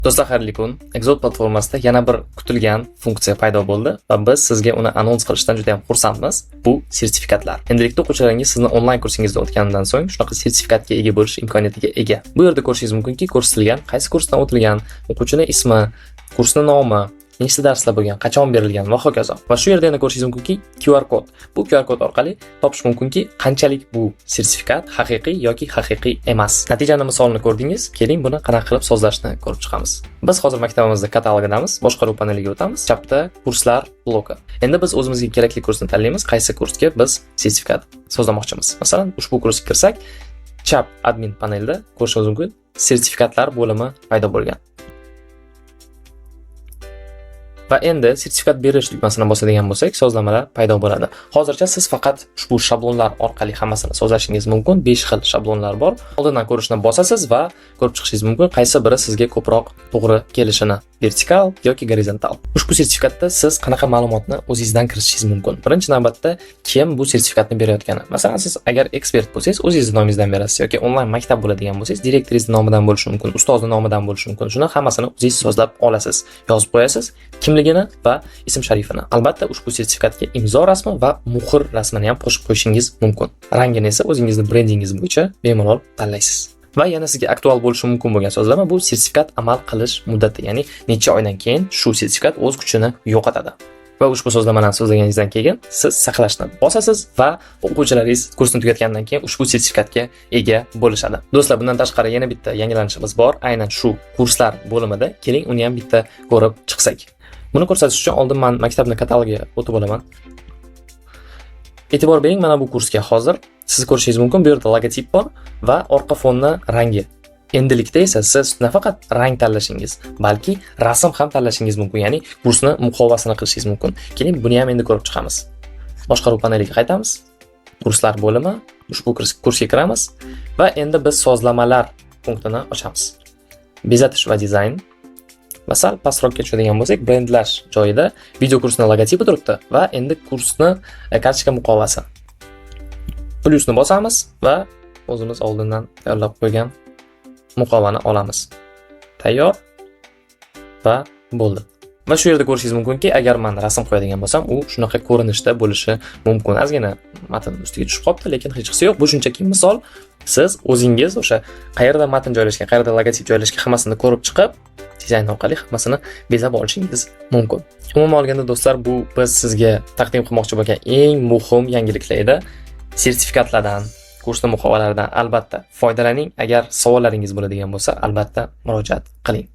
Do'stlar, xayrli kun. Exot platformasida yana bir kutilgan funksiya paydo bo'ldi va biz sizga uni anons qilishdan juda ham xursandmiz. Bu sertifikatlar. Endilikda o'quvchilaringiz sizni onlayn kursingizda o'tganidan so'ng shunaqa sertifikatga ega bo'lish imkoniyatiga ega. Bu yerda ko'rishingiz mumkinki, ko'rsatilgan, qaysi kursdan o'tilgan, o'quvchining ismi, kursning nomi, nechta darslar bo'lgan, qachon berilgan va hokazo. Va shu yerda yana ko'rishingiz mumkinki, QR kod. Bu QR kod orqali topish mumkinki, qanchalik bu sertifikat haqiqiy yoki haqiqiy emas. Natijani misolini ko'rdingiz. Keling, buni qanaqa qilib sozlashni ko'rib chiqamiz. Biz hozir maktabimizda katalogidamiz, boshqaruv paneliga o'tamiz. Chapda kurslar bloki. Endi biz o'zimizga kerakli kursni tanlaymiz, qaysi kursga biz sertifikat sozlamoqchimiz. Masalan, ushbu kursga kirsak, chap admin panelida ko'rishingiz mumkin, sertifikatlar bo'limi paydo bo'lgan. Va endi sertifikat berish tugmasini bosadigan bo'lsak, sozlamalar paydo bo'ladi. Hozircha siz faqat ushbu shablonlar orqali hammasini sozlashingiz mumkin. 5 xil shablonlar bor. Oldindan ko'rishni bosasiz va ko'rib chiqishingiz mumkin, qaysi biri sizga ko'proq to'g'ri kelishini, vertikal yoki gorizontal. Ushbu sertifikatda siz qanaqa ma'lumotni o'zingizdan kiritishingiz mumkin. Birinchi navbatda kim bu sertifikatni berayotgani. Masalan, siz agar ekspert bo'lsangiz, o'zingizning nomingizdan berasiz yoki onlayn maktab bo'ladigan bo'lsangiz, direktoringiz nomidan bo'lishi mumkin, ustozni nomidan bo'lishi mumkin. Shuni hammasini o'zingiz sozlab olasiz. Yozib qo'yasiz. Kimligini va ism sharifini. Albatta, ushbu sertifikatga imzo rasmi va muhr rasmini ham qo'shib qo'yishingiz mumkin. Rangini esa o'zingizning brendingiz bo'yicha bemalol tanlaysiz. Va yana sizga aktual bo'lishi mumkin bo'lgan sozlama bu sertifikat amal qilish muddati, ya'ni necha oydan keyin shu sertifikat o'z kuchini yo'qotadi. Va ushbu sozlamalarni so'zlaganingizdan keyin siz saqlashni bosasiz va o'quvchilaringiz kursni tugatgandan keyin ushbu sertifikatga ega bo'lishadi. Do'stlar, bundan tashqari yana bitta yangilanishimiz bor, aynan shu kurslar bo'limida. Keling, uni ham bitta ko'rib chiqsak. Buni ko'rsatish uchun oldin men maktabning katalogiga o'tib olaman. E'tibor bering, mana bu kursga hozir siz ko'rishingiz mumkin, bu yerda logotip bor va orqa fonni rangi. Endilikda esa siz nafaqat rang tanlashingiz, balki rasm ham tanlashingiz mumkin, ya'ni kursni muqovasini qilishingiz mumkin. Keling, buni ham endi ko'rib chiqamiz. Boshqaruv paneliga qaytamiz. Kurslar bo'limi, ushbu kursga kiramiz va endi biz sozlamalar punktini ochamiz. Bezatish va dizayn. Va sal pastroqqa tushadigan bo'lsak, brendlash joyida video kursning logotipi turibdi va endi kursni kartochka muqovasi. Plyusni bosamiz va o'zimiz oldindan tayyorlab qo'ygan muqovani olamiz. Tayyor va bo'ldi. Va shu yerda ko'rishingiz mumkinki, agar men rasm qo'yadigan bo'lsam, u shunaqa ko'rinishda bo'lishi mumkin. Ozgina matn ustiga tushib qolibdi, lekin hech qisi yo'q. Bu shunchaki misol. Siz o'zingiz o'sha qayerda matn joylashgan, qayerda logotip joylashgan hammasini ko'rib chiqib, dizayn orqali hammasini bezab olishingiz mumkin. Umuman olganda do'stlar, bu biz sizga taqdim qilmoqchi bo'lgan eng muhim yangiliklar edi. Sertifikatlardan, kursning muqovalaridan albatta foydalaning. Agar savollaringiz bo'ladigan bo'lsa, albatta murojaat qiling.